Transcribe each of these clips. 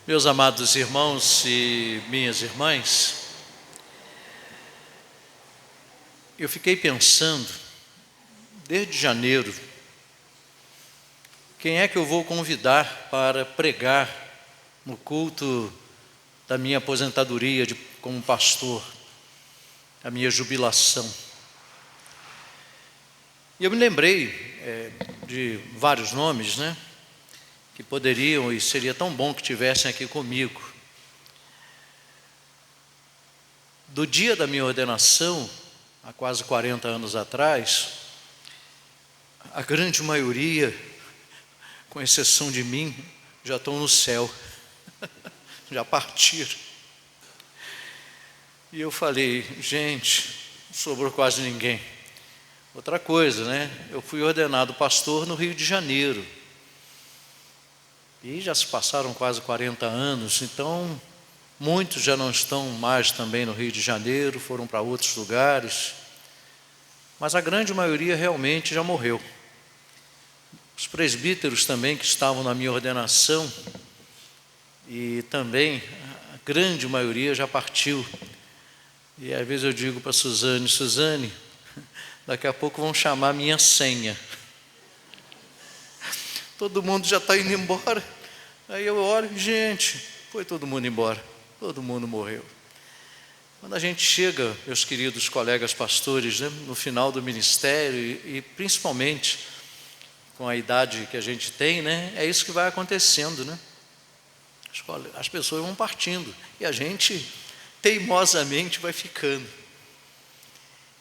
Meus amados irmãos e minhas irmãs, eu fiquei pensando, desde janeiro, quem é que eu vou convidar para pregar no culto da minha aposentadoria como pastor, a minha jubilação. E eu me lembrei de vários nomes, que poderiam e seria tão bom que tivessem aqui comigo. Do dia da minha ordenação, há quase 40 anos atrás, a grande maioria, com exceção de mim, já estão no céu, já partiram. E eu falei, gente, não sobrou quase ninguém. Outra coisa, eu fui ordenado pastor no Rio de Janeiro. E já se passaram quase 40 anos, então muitos já não estão mais também no Rio de Janeiro, foram para outros lugares. Mas a grande maioria realmente já morreu. Os presbíteros também que estavam na minha ordenação, e também a grande maioria já partiu. E às vezes eu digo para Suzane, daqui a pouco vão chamar a minha senha. Todo mundo já está indo embora. Aí eu olho, gente, foi todo mundo embora, todo mundo morreu. Quando a gente chega, meus queridos colegas pastores, no final do ministério, e principalmente com a idade que a gente tem, é isso que vai acontecendo, As pessoas vão partindo e a gente teimosamente vai ficando.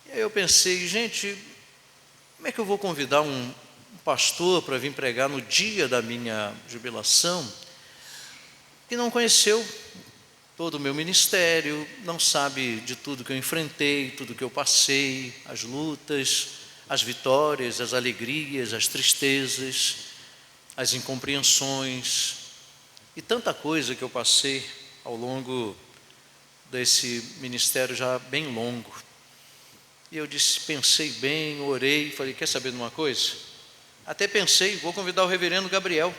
E aí eu pensei, gente, como é que eu vou convidar um pastor para vir pregar no dia da minha jubilação, que não conheceu todo o meu ministério, não sabe de tudo que eu enfrentei, tudo que eu passei, as lutas, as vitórias, as alegrias, as tristezas, as incompreensões e tanta coisa que eu passei ao longo desse ministério já bem longo. E eu pensei bem, orei, falei, quer saber de uma coisa? Até pensei, vou convidar o reverendo Gabriel.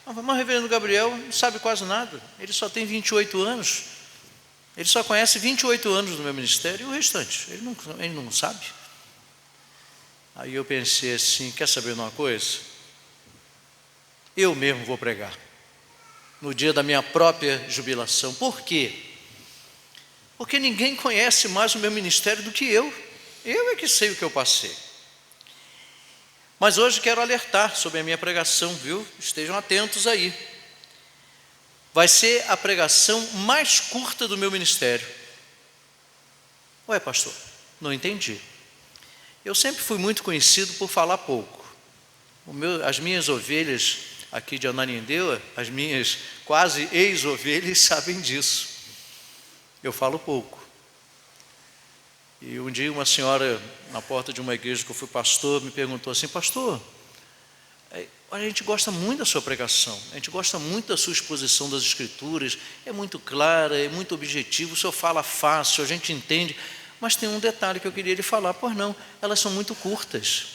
Mas o reverendo Gabriel não sabe quase nada, ele só tem 28 anos. Ele só conhece 28 anos do meu ministério e o restante, ele não sabe. Aí eu pensei assim, quer saber de uma coisa? Eu mesmo vou pregar, no dia da minha própria jubilação. Por quê? Porque ninguém conhece mais o meu ministério do que eu. Eu é que sei o que eu passei. Mas hoje quero alertar sobre a minha pregação, viu? Estejam atentos aí. Vai ser a pregação mais curta do meu ministério. Ué, pastor, não entendi. Eu sempre fui muito conhecido por falar pouco. As minhas ovelhas aqui de Ananindeua, as minhas quase ex-ovelhas sabem disso. Eu falo pouco. E um dia uma senhora, na porta de uma igreja que eu fui pastor, me perguntou assim, pastor, a gente gosta muito da sua pregação, a gente gosta muito da sua exposição das escrituras, é muito clara, é muito objetivo, o senhor fala fácil, a gente entende, mas tem um detalhe que eu queria lhe falar, pois não, elas são muito curtas.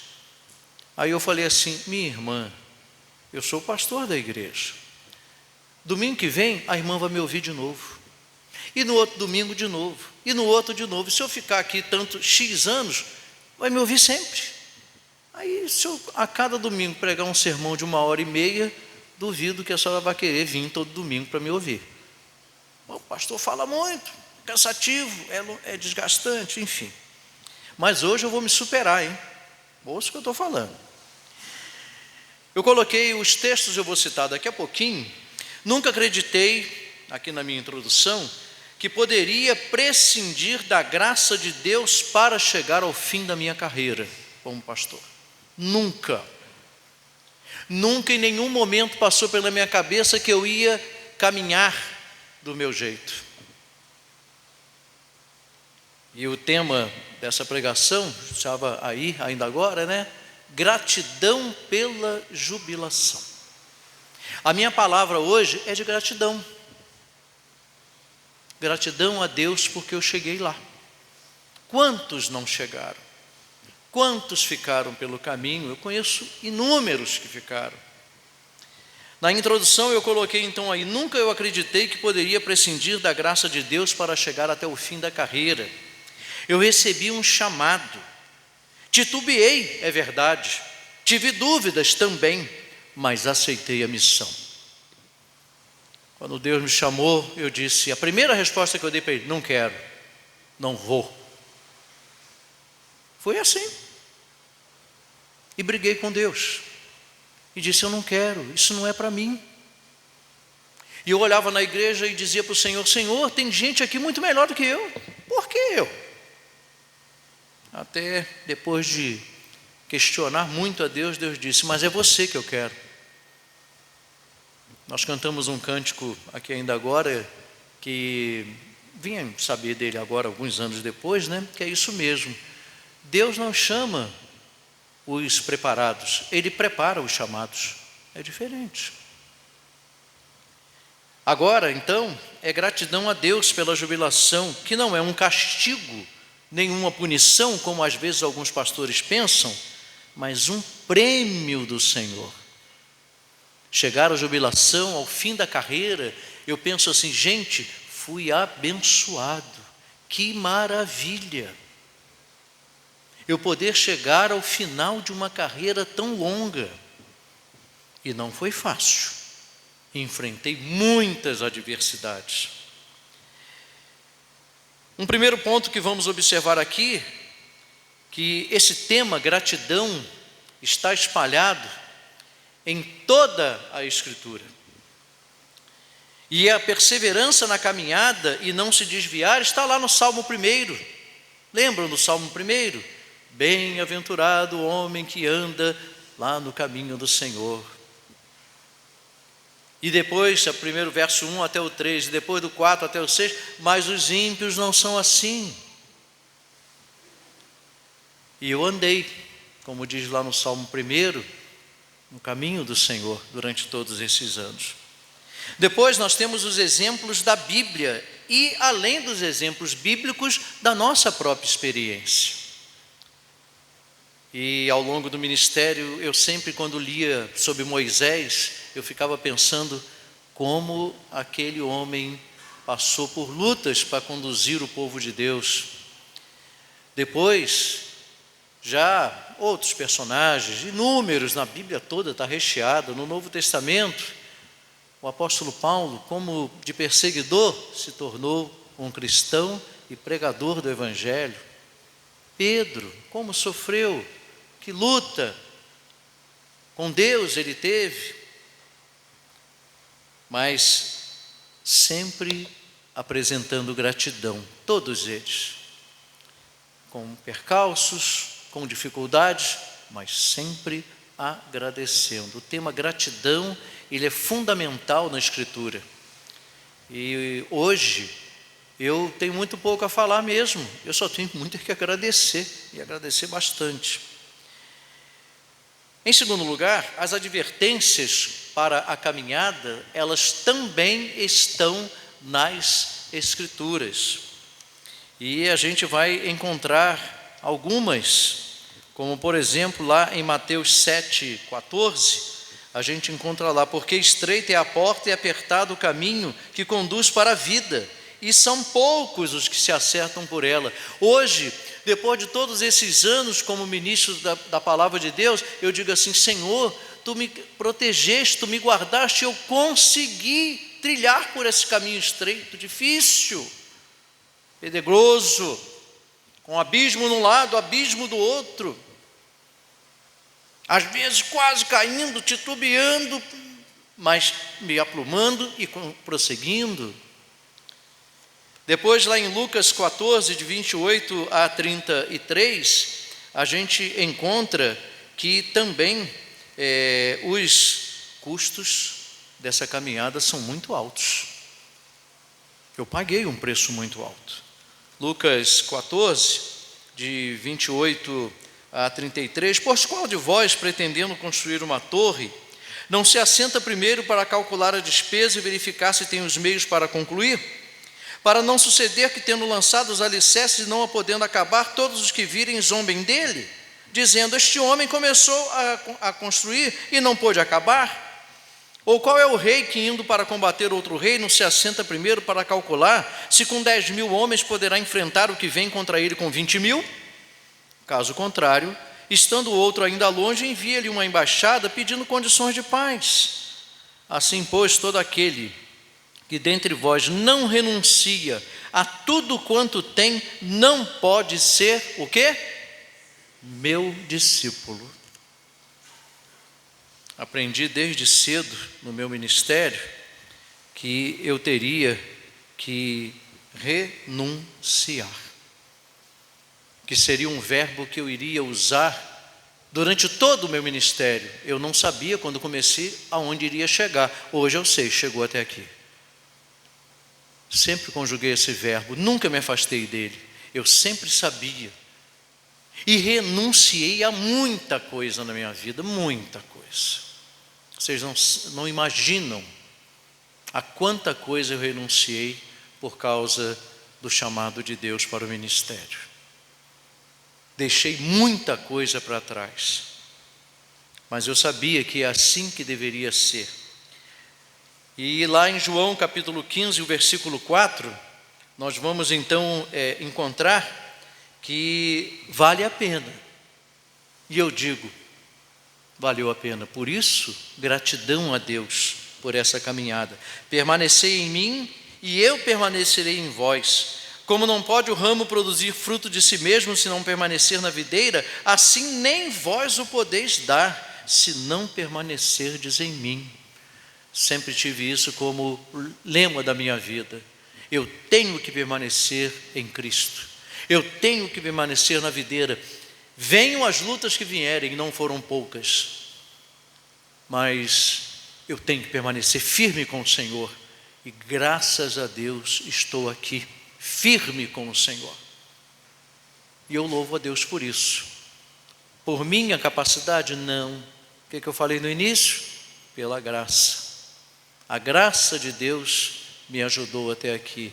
Aí eu falei assim, minha irmã, eu sou o pastor da igreja, domingo que vem a irmã vai me ouvir de novo. E no outro domingo de novo, e no outro de novo. Se eu ficar aqui tanto X anos, vai me ouvir sempre. Aí se eu a cada domingo pregar um sermão de 1h30, duvido que a senhora vai querer vir todo domingo para me ouvir. O pastor fala muito, cansativo, é desgastante, enfim. Mas hoje eu vou me superar, ouça o que eu estou falando. Eu coloquei os textos, eu vou citar daqui a pouquinho. Nunca acreditei, aqui na minha introdução, que poderia prescindir da graça de Deus para chegar ao fim da minha carreira como pastor. Nunca. Nunca em nenhum momento passou pela minha cabeça que eu ia caminhar do meu jeito. E o tema dessa pregação, estava aí ainda agora, gratidão pela jubilação. A minha palavra hoje é de gratidão. Gratidão a Deus porque eu cheguei lá. Quantos não chegaram? Quantos ficaram pelo caminho? Eu conheço inúmeros que ficaram. Na introdução eu coloquei então aí: nunca eu acreditei que poderia prescindir da graça de Deus para chegar até o fim da carreira. Eu recebi um chamado, titubeei, é verdade, tive dúvidas também, mas aceitei a missão. Quando Deus me chamou, eu disse, a primeira resposta que eu dei para Ele: não quero, não vou. Foi assim. E briguei com Deus. E disse, eu não quero, isso não é para mim. E eu olhava na igreja e dizia para o Senhor: Senhor, tem gente aqui muito melhor do que eu. Por que eu? Até depois de questionar muito a Deus, Deus disse, mas é você que eu quero. Nós cantamos um cântico aqui ainda agora, que vinha saber dele agora, alguns anos depois, né? Que é isso mesmo. Deus não chama os preparados, Ele prepara os chamados. É diferente. Agora, então, é gratidão a Deus pela jubilação, que não é um castigo, nenhuma punição, como às vezes alguns pastores pensam, mas um prêmio do Senhor. Chegar à jubilação, ao fim da carreira, eu penso assim, gente, fui abençoado, que maravilha. Eu poder chegar ao final de uma carreira tão longa. E não foi fácil. Enfrentei muitas adversidades. Um primeiro ponto que vamos observar aqui, que esse tema, gratidão, está espalhado em toda a Escritura. E a perseverança na caminhada e não se desviar está lá no Salmo 1. Lembram do Salmo 1? Bem-aventurado o homem que anda lá no caminho do Senhor. E depois, o primeiro verso 1 até o 3, e depois do 4 até o 6, mas os ímpios não são assim. E eu andei, como diz lá no Salmo 1, no caminho do Senhor durante todos esses anos. Depois nós temos os exemplos da Bíblia e, além dos exemplos bíblicos, da nossa própria experiência. E ao longo do ministério, eu sempre, quando lia sobre Moisés, eu ficava pensando como aquele homem passou por lutas para conduzir o povo de Deus. Depois, já outros personagens, inúmeros, na Bíblia toda está recheada. No Novo Testamento, o apóstolo Paulo, como de perseguidor, se tornou um cristão e pregador do Evangelho. Pedro, como sofreu, que luta com Deus ele teve, mas sempre apresentando gratidão, todos eles, com percalços, com dificuldades, mas sempre agradecendo. O tema gratidão, ele é fundamental na Escritura. E hoje eu tenho muito pouco a falar mesmo, eu só tenho muito que agradecer, e agradecer bastante. Em segundo lugar, as advertências para a caminhada, elas também estão nas Escrituras. E a gente vai encontrar algumas, como por exemplo lá em Mateus 7,14, a gente encontra lá, porque estreita é a porta e apertado o caminho que conduz para a vida, e são poucos os que se acertam por ela. Hoje, depois de todos esses anos como ministro da palavra de Deus, eu digo assim, Senhor, Tu me protegeste, Tu me guardaste, eu consegui trilhar por esse caminho estreito, difícil, pedregoso, com abismo de um lado, abismo do outro, às vezes quase caindo, titubeando, mas me aprumando e prosseguindo. Depois lá em Lucas 14, de 28 a 33, a gente encontra que também os custos dessa caminhada são muito altos. Eu paguei um preço muito alto. Lucas 14, de 28 a 33, pois qual de vós, pretendendo construir uma torre, não se assenta primeiro para calcular a despesa e verificar se tem os meios para concluir? Para não suceder que, tendo lançado os alicerces e não a podendo acabar, todos os que virem zombem dele, dizendo, este homem começou a construir e não pôde acabar. Ou qual é o rei que, indo para combater outro rei, não se assenta primeiro para calcular se com 10.000 homens poderá enfrentar o que vem contra ele com 20.000? Caso contrário, estando o outro ainda longe, envia-lhe uma embaixada pedindo condições de paz. Assim, pois, todo aquele que dentre vós não renuncia a tudo quanto tem, não pode ser o quê? Meu discípulo. Aprendi desde cedo no meu ministério que eu teria que renunciar, que seria um verbo que eu iria usar durante todo o meu ministério. Eu não sabia quando comecei aonde iria chegar. Hoje eu sei, chegou até aqui. Sempre conjuguei esse verbo, nunca me afastei dele. Eu sempre sabia. E renunciei a muita coisa na minha vida, muita coisa. Vocês não imaginam a quanta coisa eu renunciei por causa do chamado de Deus para o ministério. Deixei muita coisa para trás, mas eu sabia que é assim que deveria ser. E lá em João capítulo 15, o versículo 4, nós vamos então encontrar que vale a pena. E eu digo, valeu a pena. Por isso, gratidão a Deus por essa caminhada. Permanecei em mim e eu permanecerei em vós. Como não pode o ramo produzir fruto de si mesmo se não permanecer na videira, assim nem vós o podeis dar, se não permanecerdes em mim. Sempre tive isso como lema da minha vida. Eu tenho que permanecer em Cristo. Eu tenho que permanecer na videira. Venham as lutas que vierem, não foram poucas, mas eu tenho que permanecer firme com o Senhor. E graças a Deus estou aqui, firme com o Senhor. E eu louvo a Deus por isso. Por minha capacidade, não. O que eu falei no início? Pela graça. A graça de Deus me ajudou até aqui.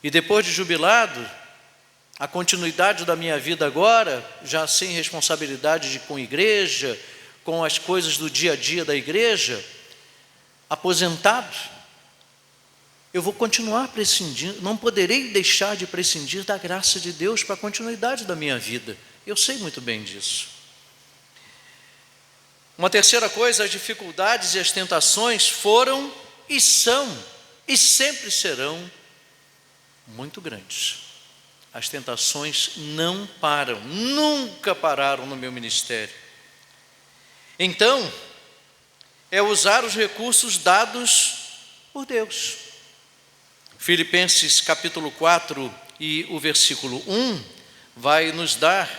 E depois de jubilado, a continuidade da minha vida agora, já sem responsabilidade com igreja, com as coisas do dia a dia da igreja, aposentado, eu vou continuar prescindindo, não poderei deixar de prescindir da graça de Deus para a continuidade da minha vida. Eu sei muito bem disso. Uma terceira coisa, as dificuldades e as tentações foram e são e sempre serão muito grandes. As tentações não param, nunca pararam no meu ministério. Então, é usar os recursos dados por Deus. Filipenses capítulo 4 e o versículo 1 vai nos dar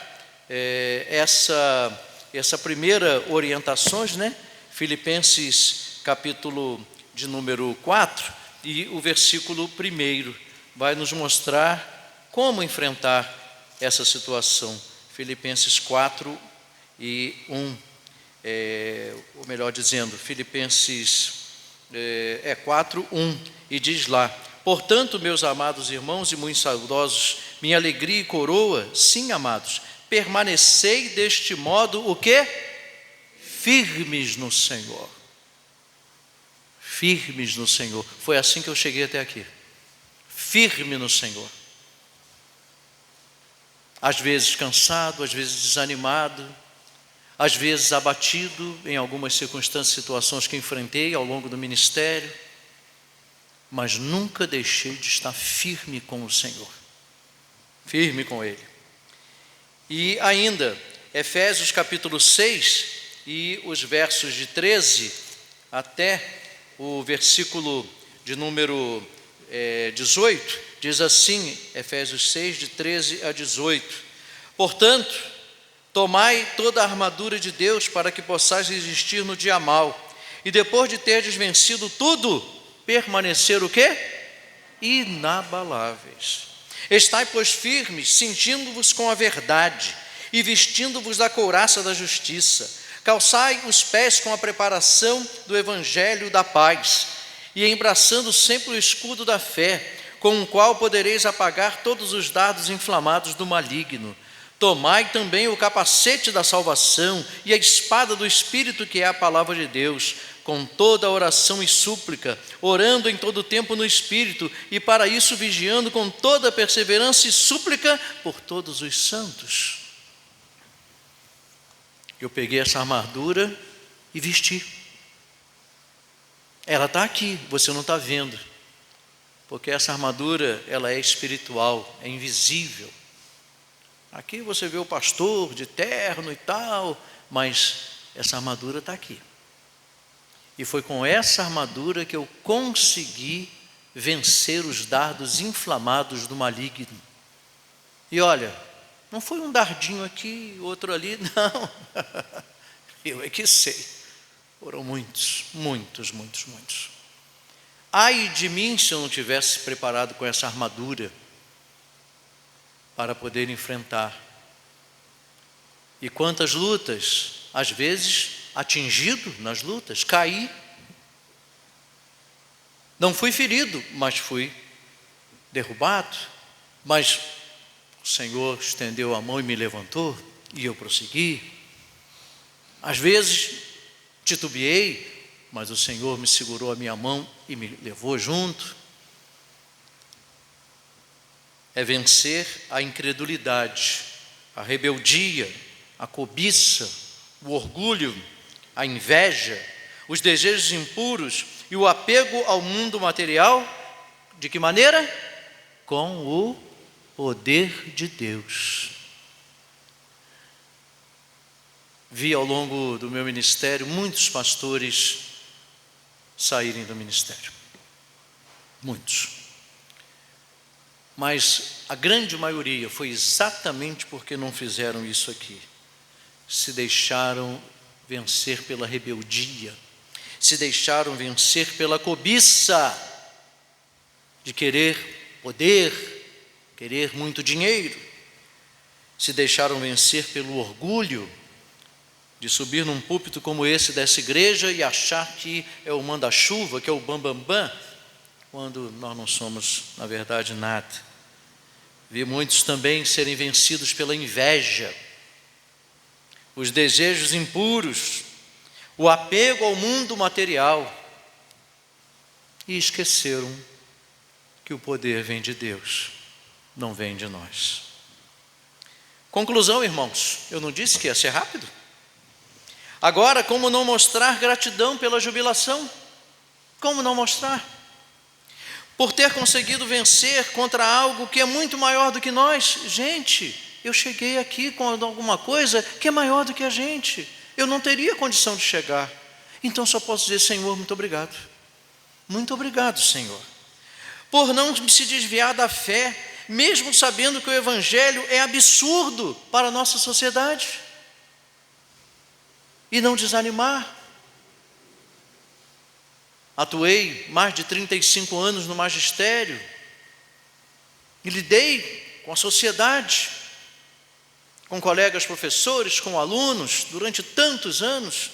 essa primeira orientações, né? Filipenses capítulo de número 4 e o versículo 1 vai nos mostrar como enfrentar essa situação. Filipenses 4 e 1, ou melhor dizendo, Filipenses 4, 1, e diz lá: portanto, meus amados irmãos e muito saudosos, minha alegria e coroa, sim, amados, permanecei deste modo, o quê? Firmes no Senhor. Firmes no Senhor. Foi assim que eu cheguei até aqui. Firme no Senhor. Às vezes cansado, às vezes desanimado, às vezes abatido em algumas circunstâncias, situações que enfrentei ao longo do ministério, mas nunca deixei de estar firme com o Senhor, firme com Ele. E ainda, Efésios capítulo 6 e os versos de 13 até o versículo de número 18, diz assim, Efésios 6, de 13 a 18: portanto, tomai toda a armadura de Deus para que possais resistir no dia mau, e depois de terdes vencido tudo, permanecer o quê? Inabaláveis. Estai, pois, firmes, cingindo-vos com a verdade, e vestindo-vos da couraça da justiça. Calçai os pés com a preparação do evangelho da paz, e embraçando sempre o escudo da fé, com o qual podereis apagar todos os dardos inflamados do maligno. Tomai também o capacete da salvação e a espada do Espírito, que é a palavra de Deus, com toda a oração e súplica, orando em todo o tempo no Espírito, e para isso vigiando com toda a perseverança e súplica por todos os santos. Eu peguei essa armadura e vesti. Ela está aqui, você não está vendo, porque essa armadura, ela é espiritual, é invisível. Aqui você vê o pastor de terno e tal, mas essa armadura está aqui. E foi com essa armadura que eu consegui vencer os dardos inflamados do maligno. E olha, não foi um dardinho aqui, outro ali, não. Eu é que sei. Foram muitos. Ai de mim se eu não tivesse preparado com essa armadura para poder enfrentar. E quantas lutas, às vezes atingido nas lutas, caí. Não fui ferido, mas fui derrubado. Mas o Senhor estendeu a mão e me levantou, e eu prossegui. Às vezes titubeei, mas o Senhor me segurou a minha mão e me levou junto. É vencer a incredulidade, a rebeldia, a cobiça, o orgulho, a inveja, os desejos impuros e o apego ao mundo material. De que maneira? Com o poder de Deus. Vi ao longo do meu ministério muitos pastores saírem do ministério. Muitos. Mas a grande maioria foi exatamente porque não fizeram isso aqui. Se deixaram vencer pela rebeldia, se deixaram vencer pela cobiça de querer poder, querer muito dinheiro, se deixaram vencer pelo orgulho de subir num púlpito como esse dessa igreja e achar que é o manda-chuva, que é o bam-bam-bam, quando nós não somos, na verdade, nada. Vi muitos também serem vencidos pela inveja, os desejos impuros, o apego ao mundo material, e esqueceram que o poder vem de Deus, não vem de nós. Conclusão, irmãos, eu não disse que ia ser rápido? Agora, como não mostrar gratidão pela jubilação? Como não mostrar? Por ter conseguido vencer contra algo que é muito maior do que nós. Gente, eu cheguei aqui com alguma coisa que é maior do que a gente. Eu não teria condição de chegar. Então só posso dizer, Senhor, muito obrigado. Muito obrigado, Senhor. Por não se desviar da fé, mesmo sabendo que o Evangelho é absurdo para a nossa sociedade. E não desanimar. Atuei mais de 35 anos no magistério e lidei com a sociedade, com colegas professores, com alunos, durante tantos anos,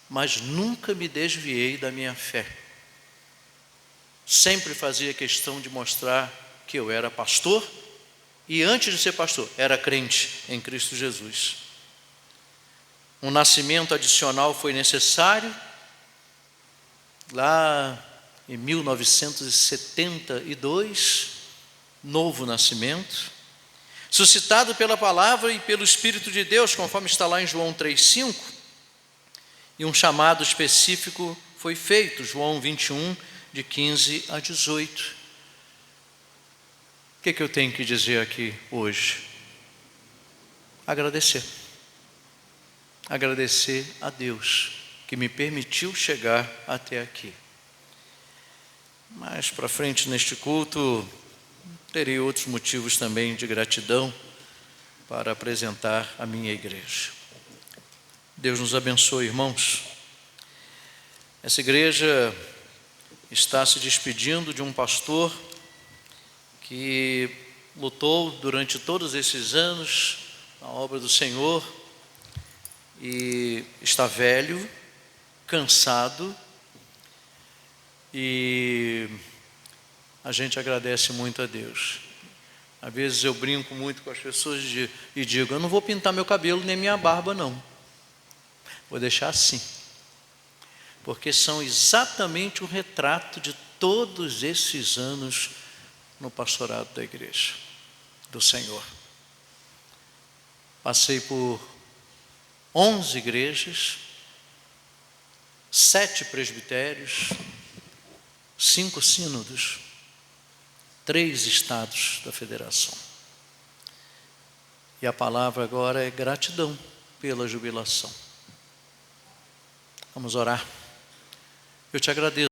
mas nunca me desviei da minha fé. Sempre fazia questão de mostrar que eu era pastor e, antes de ser pastor, era crente em Cristo Jesus. Um nascimento adicional foi necessário. Lá em 1972, novo nascimento, suscitado pela palavra e pelo Espírito de Deus, conforme está lá em João 3,5, e um chamado específico foi feito, João 21, de 15 a 18. O que eu tenho que dizer aqui hoje? Agradecer. Agradecer a Deus que me permitiu chegar até aqui. Mais para frente neste culto, terei outros motivos também de gratidão para apresentar a minha igreja. Deus nos abençoe, irmãos. Essa igreja está se despedindo de um pastor que lutou durante todos esses anos na obra do Senhor e está velho, cansado, e a gente agradece muito a Deus. Às vezes eu brinco muito com as pessoas e digo, eu não vou pintar meu cabelo nem minha barba não. Vou deixar assim. Porque são exatamente o retrato de todos esses anos no pastorado da igreja, do Senhor. Passei por 11 igrejas, 7 presbitérios, 5 sínodos, 3 estados da federação. E a palavra agora é gratidão pela jubilação. Vamos orar. Eu te agradeço.